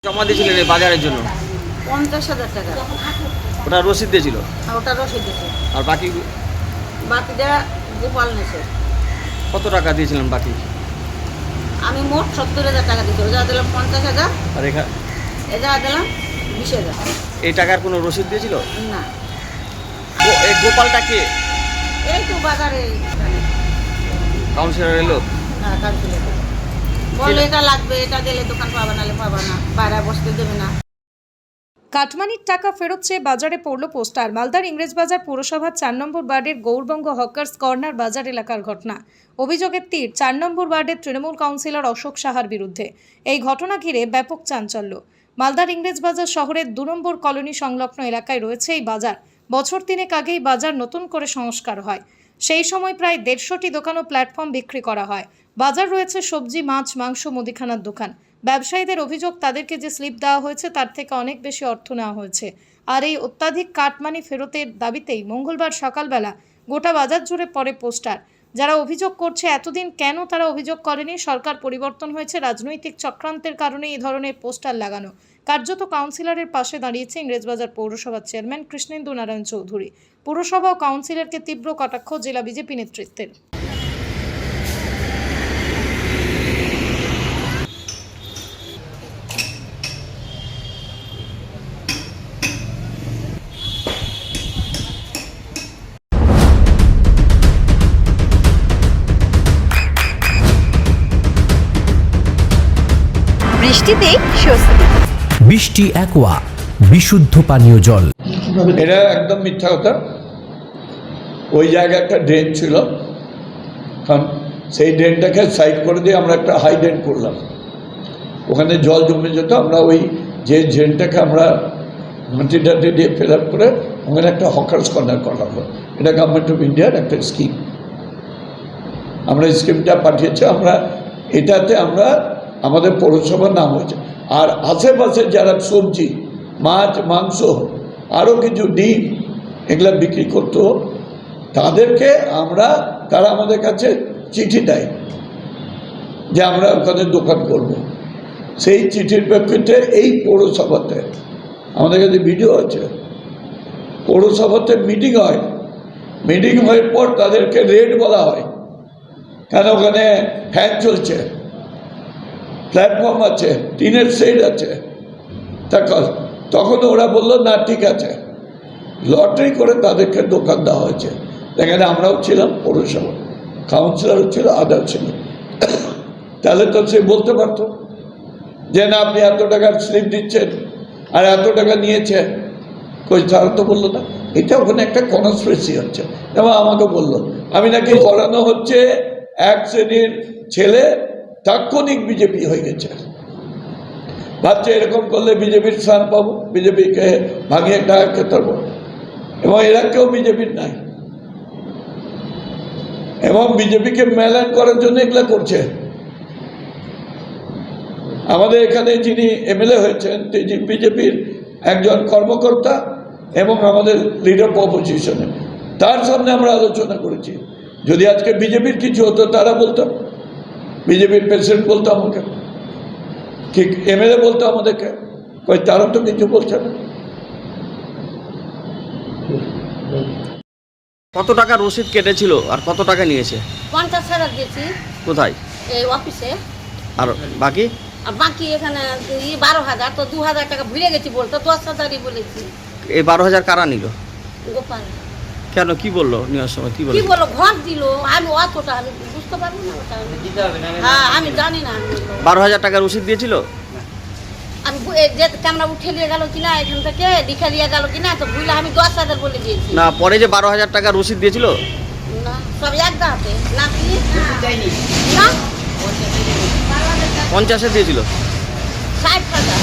জমা দিয়েছিলেন এই বাজারের জন্য 50,000 টাকা। ওটা রসিদ দিয়েছিল ওটা রসিদ দিছে। আর বাকিটা গোপাল নেছে। কত টাকা দিয়েছিলেন বাকি? আমি মোট 70,000 টাকা দিয়েছি। ওজা দিলাম 50,000, আর এজা দিলাম 20,000। এই টাকার কোনো রসিদ দিয়েছিল? না, এই গোপালটা কে? এই তো বাজারে কাউন্সিলরের লোক? কাউন্সিলর বলে এটা লাগবে, এটা দিলে দোকান পাবা নালে পাবা না, বাইরে বসতে দেবে না। কাটমানির টাকা ফেরত চেয়ে বাজারে পড়ল পোস্টার। মালদার ইংরেজবাজার পৌরসভার 4 নম্বর ওয়ার্ডের গৌরবঙ্গ হকার্স কর্নার বাজার এলাকার ঘটনা। অভিযোগের তীর 4 নম্বর ওয়ার্ডের তৃণমূল কাউন্সিলর অশোক সাহার বিরুদ্ধে। এই ঘটনা ঘিরে ব্যাপক চাঞ্চল্য। মালদার ইংরেজবাজার শহরের 2 নম্বর কলোনি সংলগ্ন এলাকায় রয়েছে এই বাজার। বছর 3 আগেই বাজার নতুন করে সংস্কার হয়। সেই সময় প্রায় 150টি দোকান ও প্ল্যাটফর্ম বিক্রি করা হয়। বাজার রয়েছে সবজি, মাছ, মাংস, মুদিখানার দোকান। ব্যবসায়ীদের অভিযোগ, তাদেরকে যে স্লিপ দেওয়া হয়েছে তার থেকে অনেক বেশি অর্থ নেওয়া হয়েছে। আর এই অত্যাধিক কাটমানি ফেরতের দাবিতেই মঙ্গলবার সকালবেলা গোটা বাজার জুড়ে পড়ে পোস্টার। যারা অভিযোগ করছে, এতদিন কেন তারা অভিযোগ করেনি? সরকার পরিবর্তন হয়েছে, রাজনৈতিক চক্রান্তের কারণে এই ধরনের পোস্টার লাগানো। কার্যত কাউন্সিলরের পাশে দাঁড়িয়েছে ইংরেজবাজার পৌরসভার চেয়ারম্যান কৃষ্ণেন্দু নারায়ণ চৌধুরী। পুরসভা ও কাউন্সিলরকে তীব্র কটাক্ষ জেলা বিজেপি নেতৃত্বের। বৃষ্টিতেই স্বস্তি। বৃষ্টি অ্যাকোয়া বিশুদ্ধ পানীয় জল। এটা একদম মিথ্যা কথা। ওই জায়গায় একটা ড্রেন ছিল, কারণ সেই ড্রেনটাকে সাইড করে দিয়ে আমরা একটা হাই ড্রেন করলাম। ওখানে জল জমে যেত, আমরা ওই যে ড্রেনটাকে আমরা মাটি টাটি দিয়ে ফিল আপ করে ওখানে একটা হকার্স কর্নার করা হলো। এটা গভর্নমেন্ট অফ ইন্ডিয়ার একটা স্কিম। আমরা স্কিমটা পাঠিয়েছি, আমরা এটাতে আমরা আমাদের পৌরসভার নাম হয়েছে। আর আশেপাশে যারা সবজি, মাছ, মাংস, আরও কিছু ডিম এগুলা বিক্রি করতো, তাদেরকে তারা আমাদের কাছে চিঠি দেয় যে আমরা ওখানে দোকান করব। সেই চিঠির প্রেক্ষিতে এই পৌরসভাতে আমাদের কাছে ভিডিও আছে, পৌরসভাতে মিটিং হয়। মিটিং হওয়ার পর তাদেরকে রেট বলা হয়, কেন ওখানে ফ্যান চলছে, প্ল্যাটফর্ম আছে, টিনের শেড আছে। তখন ওরা বললো না ঠিক আছে, লটারি করে তাদেরকে দোকান দেওয়া হয়েছে। এখানে আমরাও ছিলাম, পৌরসভা কাউন্সিলরও ছিল, আদার ছিল। তাহলে তো সে বলতে পারতো যে না আপনি এত টাকার স্লিপ দিচ্ছেন আর এত টাকা নিয়েছে, কই তারা তো বললো না। এটা ওখানে একটা কনস্পিরেসি হচ্ছে। এবং আমাকে বললো আমি নাকি করানো হচ্ছে, এক শ্রেণীর ছেলে তাৎক্ষণিক বিজেপি হয়ে গেছে, ভাবছে এরকম করলে বিজেপির স্থান পাবো, বিজেপিকে ভাঙিয়ে টাকা খেতে পারবো। এবং এরা কেউ বিজেপির নাই, এবং বিজেপিকে মেলান করার জন্য এগুলা করছে। আমাদের এখানে যিনি এমএলএ হয়েছেন তিনি বিজেপির একজন কর্মকর্তা এবং আমাদের লিডার অপোজিশনে, তার সামনে আমরা আলোচনা করেছি। যদি আজকে বিজেপির কিছু হতো তারা বলতো, বিজেপির প্রেসিডেন্ট বলতো আমাকে, ঠিক এমএলএ বলতো আমাদেরকে, কই তারা তো কিছু বলছে না। কত টাকা রসিদ কেটেছিল আর কত টাকা নিয়েছে? 50,000 দিয়েছি কোথায়? এই অফিসে। আর বাকি? আর বাকি এখানে 12,000, তো 2,000 টাকা ভুলে গেছি বলতো, 10,000ই বলেছি। এই 12,000 কারা নিল? গোপাল। কেন, কি বললো নেওয়ার সময়? কি কি বললো? বলো, ঘর দিল। আমি অতটা আমি বুঝতে পারবো না ওটা। হ্যাঁ, আমি জানি না। 12,000 টাকা রসিদ দিয়েছিল? আমি যে ক্যামেরা উঠে নিয়ে গেল কিনা, এখান থেকে লিখে নিয়ে গেল কিনা, তো ভুলে আমি 10,000 বলে দিয়েছি। না, পরে যে 12,000 টাকা রসিদ দিয়েছিল? না, সব এক দাঁতে না কি না 50 দিয়েছিল? 60,000।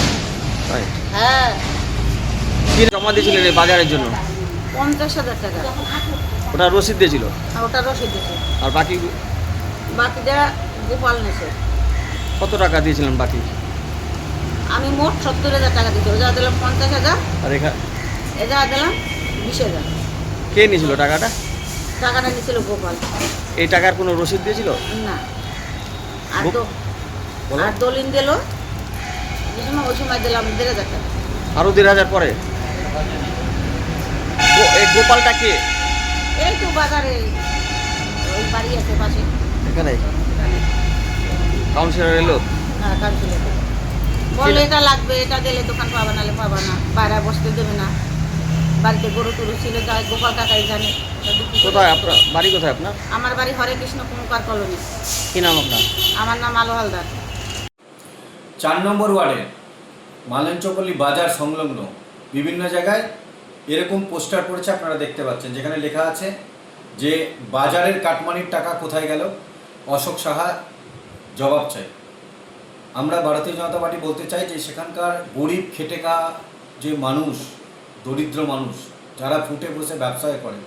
তাই? হ্যাঁ, কি জমা দিয়েছিলেন এই বাজারের জন্য? 50,000 টাকা। ওটা রসিদ দিয়েছিল? ওটা রসিদ দিয়েছে। আর বাকিটা গোপাল নেছে। কত টাকা দিয়েছিলেন বাকি? আমি মোট 70,000 টাকা দিয়েছি। ওজা দিলাম 50,000, আর এজা দিলাম 20,000। কে নিয়েছিল টাকাটা? টাকাটা নিয়েছিল গোপাল। এই টাকার কোনো রসিদ দিয়েছিল না, আর বলো। দলিল দিল ওই সময় দিলাম 1,500 টাকা। আরও 1,500 পরে এই গোপালটা কে? এই তো বাজারে ওই বাড়ি আছে পাশে, এখানে এখানে। কাউন্সিলর এলো? হ্যাঁ, কাউন্সিলর বললো এটা লাগবে, এটা দিলে দোকান পাবা, নাহলে পাবা না, বাইরে বসতে দেবে না। বাড়িতে গরু টরু ছিল, তাই গোপাল কাকাই জানে। তা বিক্রি করে। কোথায় আপনার বাড়ি? কোথায় আপনার? আমার বাড়ি হরে কৃষ্ণ কুমার কলোনি। কি নাম আপনার? আমার নাম আলো হালদার। 4 নম্বর ওয়ার্ডে মালঞ্চপল্লী বাজার সংলগ্ন বিভিন্ন জায়গায় এরকম পোস্টার পড়েছে, আপনারা দেখতে পাচ্ছেন, যেখানে লেখা আছে যে বাজারের কাটমানির টাকা কোথায় গেল, অশোক সাহা জবাব চাই। আমরা ভারতীয় জনতা পার্টি বলতে চাই যে সেখানকার গরিব খেটে খাওয়া যে মানুষ, দরিদ্র মানুষ যারা ফুটে বসে ব্যবসায় করে,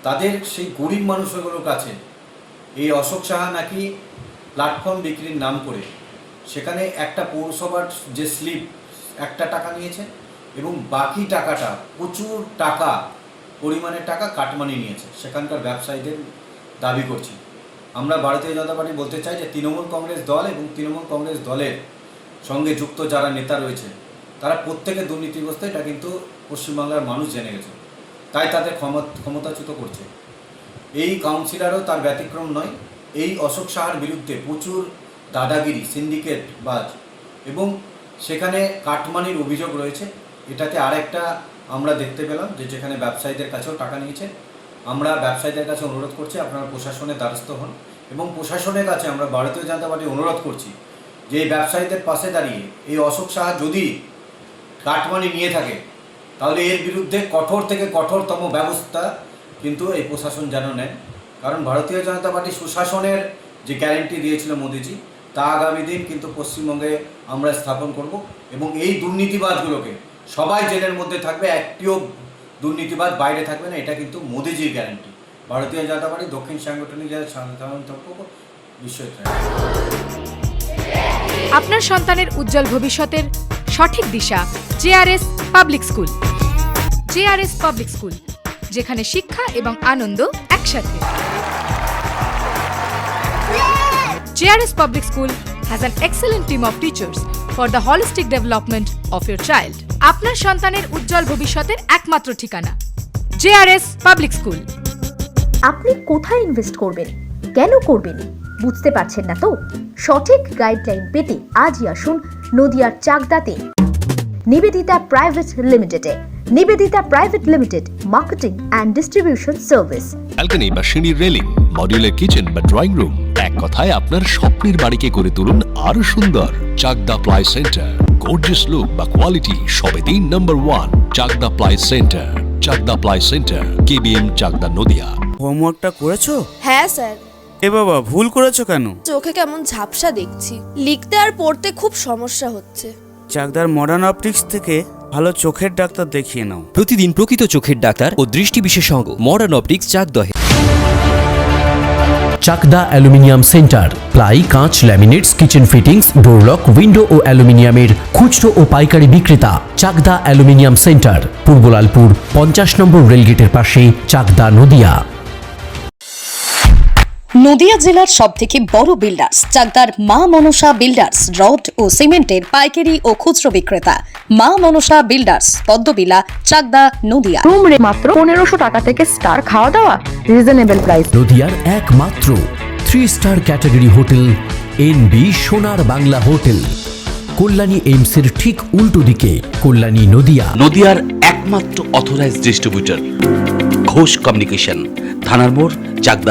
তাদের সেই গরিব মানুষগুলোর কাছে এই অশোক সাহা নাকি প্ল্যাটফর্ম বিক্রির নাম করে সেখানে একটা পৌরসভার যে স্লিপ 1 টাকা নিয়েছে এবং বাকি টাকাটা প্রচুর টাকা পরিমাণের টাকা কাটমানি নিয়েছে সেখানকার ব্যবসায়ীদের দাবি করছে। আমরা ভারতীয় জনতা পার্টি বলতে চাই যে তৃণমূল কংগ্রেস দল এবং তৃণমূল কংগ্রেস দলের সঙ্গে যুক্ত যারা নেতা রয়েছে তারা প্রত্যেকে দুর্নীতিগ্রস্ত, এটা কিন্তু পশ্চিমবাংলার মানুষ জেনে গেছে, তাই তাদের ক্ষমতাচ্যুত করছে। এই কাউন্সিলরও তার ব্যতিক্রম নয়। এই অশোক সাহার বিরুদ্ধে প্রচুর দাদাগিরি, সিন্ডিকেট বাজ এবং সেখানে কাটমানির অভিযোগ রয়েছে। এটাতে আরেকটা আমরা দেখতে পেলাম যে যেখানে ব্যবসায়ীদের কাছেও টাকা নিয়েছে। আমরা ব্যবসায়ীদের কাছে অনুরোধ করছি আপনারা প্রশাসনের দ্বারস্থ হন এবং প্রশাসনের কাছে আমরা ভারতীয় জনতা পার্টি অনুরোধ করছি যে এই ব্যবসায়ীদের পাশে দাঁড়িয়ে এই অশোক সাহা যদি কাটমানি নিয়ে থাকে তাহলে এর বিরুদ্ধে কঠোর থেকে কঠোরতম ব্যবস্থা কিন্তু এই প্রশাসন যেন নেয়। কারণ ভারতীয় জনতা পার্টি সুশাসনের যে গ্যারেন্টি দিয়েছিল মোদিজি, তা আগামী দিন কিন্তু পশ্চিমবঙ্গে আমরা স্থাপন করব এবং এই দুর্নীতিবাজগুলোকে সবাই জেলের মধ্যে থাকবে, একটিও দুর্নীতিবাজ বাইরে থাকবে না, এটা কিন্তু মোদিজির গ্যারেন্টি। ভারতীয় জনতা পার্টি দক্ষিণ সাংগঠনিক জেলার সাধারণ সম্পাদক বিশ্বজিৎ রায়। আপনার সন্তানের উজ্জ্বল ভবিষ্যতের সঠিক দিশা JRS public school. JRS public school, যেখানে শিক্ষা এবং আনন্দ একসাথে। JRS public school has an excellent team of teachers for the holistic development of your child. আপনার সন্তানের উজ্জ্বল ভবিষ্যতের একমাত্র ঠিকানা জেআরএস পাবলিক স্কুল। আপনি কোথায় ইনভেস্ট করবেন, কেন করবেন, বুঝতে পারছেন না তো? সঠিক গাইডলাইন পেতে আজই আসুন নদিয়ার চাকদাতে নিবেদিতা প্রাইভেট লিমিটেডে। Nivedita private limited, marketing and distribution service. Balcony বা সিঁড়ির রেলিং, মডিউলার কিচেন বা ড্রয়িং রুম, এক কথায় আপনার স্বপ্নের বাড়িকে করে তুলুন আরো সুন্দর। Chakdah ply centre, gorgeous look বা কোয়ালিটি সবে 3 number 1 Chakdah ply centre. Chakdah ply centre, KBM, Chakdah, Nadia. হোমওয়ার্কটা করেছো? হ্যাঁ স্যার। এ বাবা, ভুল করেছো কেন? চোখে কেমন ঝাপসা দেখছি, লিখতে আর পড়তে খুব সমস্যা হচ্ছে। চাকদার মডার্ন অপটিক্স থেকে ভালো চোখের ডাক্তার দেখিয়ে নাও। প্রতিদিন প্রকৃত চোখের ডাক্তার ও দৃষ্টি বিশেষজ্ঞ মডার্ন অপটিক্স চাকদহে। চাকদা অ্যালুমিনিয়াম সেন্টার, প্লাই, কাঁচ, laminates, kitchen fittings, door lock, window ও অ্যালুমিনিয়ামের খুচরো ও পাইকারি বিক্রেতা। Chakdah aluminium centre, Purbalalpur 50 number রেলগেটের পাশে, চাকদা, নদিয়া। নদিয়া জেলার সবথেকে বড় বিল্ডার্স চাকদার মা মনসা বিল্ডার্স, রড ও সিমেন্টের পাইকারি ও খুচরো বিক্রেতা। মা মনসা বিল্ডার্স, পদ্মবিলা, চাকদা, নদিয়া। রুম রে মাত্র 1500 টাকা থেকে স্টার, খাওয়া দাওয়া রিজনেবল প্রাইস। নদিয়ার একমাত্র 3 স্টার ক্যাটাগরি হোটেল এনবি সোনার বাংলা হোটেল, কল্যাণী এইমসের ঠিক উল্টো দিকে, কল্যাণী, নদিয়া। নদিয়ার একমাত্র অথরাইজড ডিস্ট্রিবিউটর ঘোষ কমিউনিকেশন, থানার মোড়, চাকদা।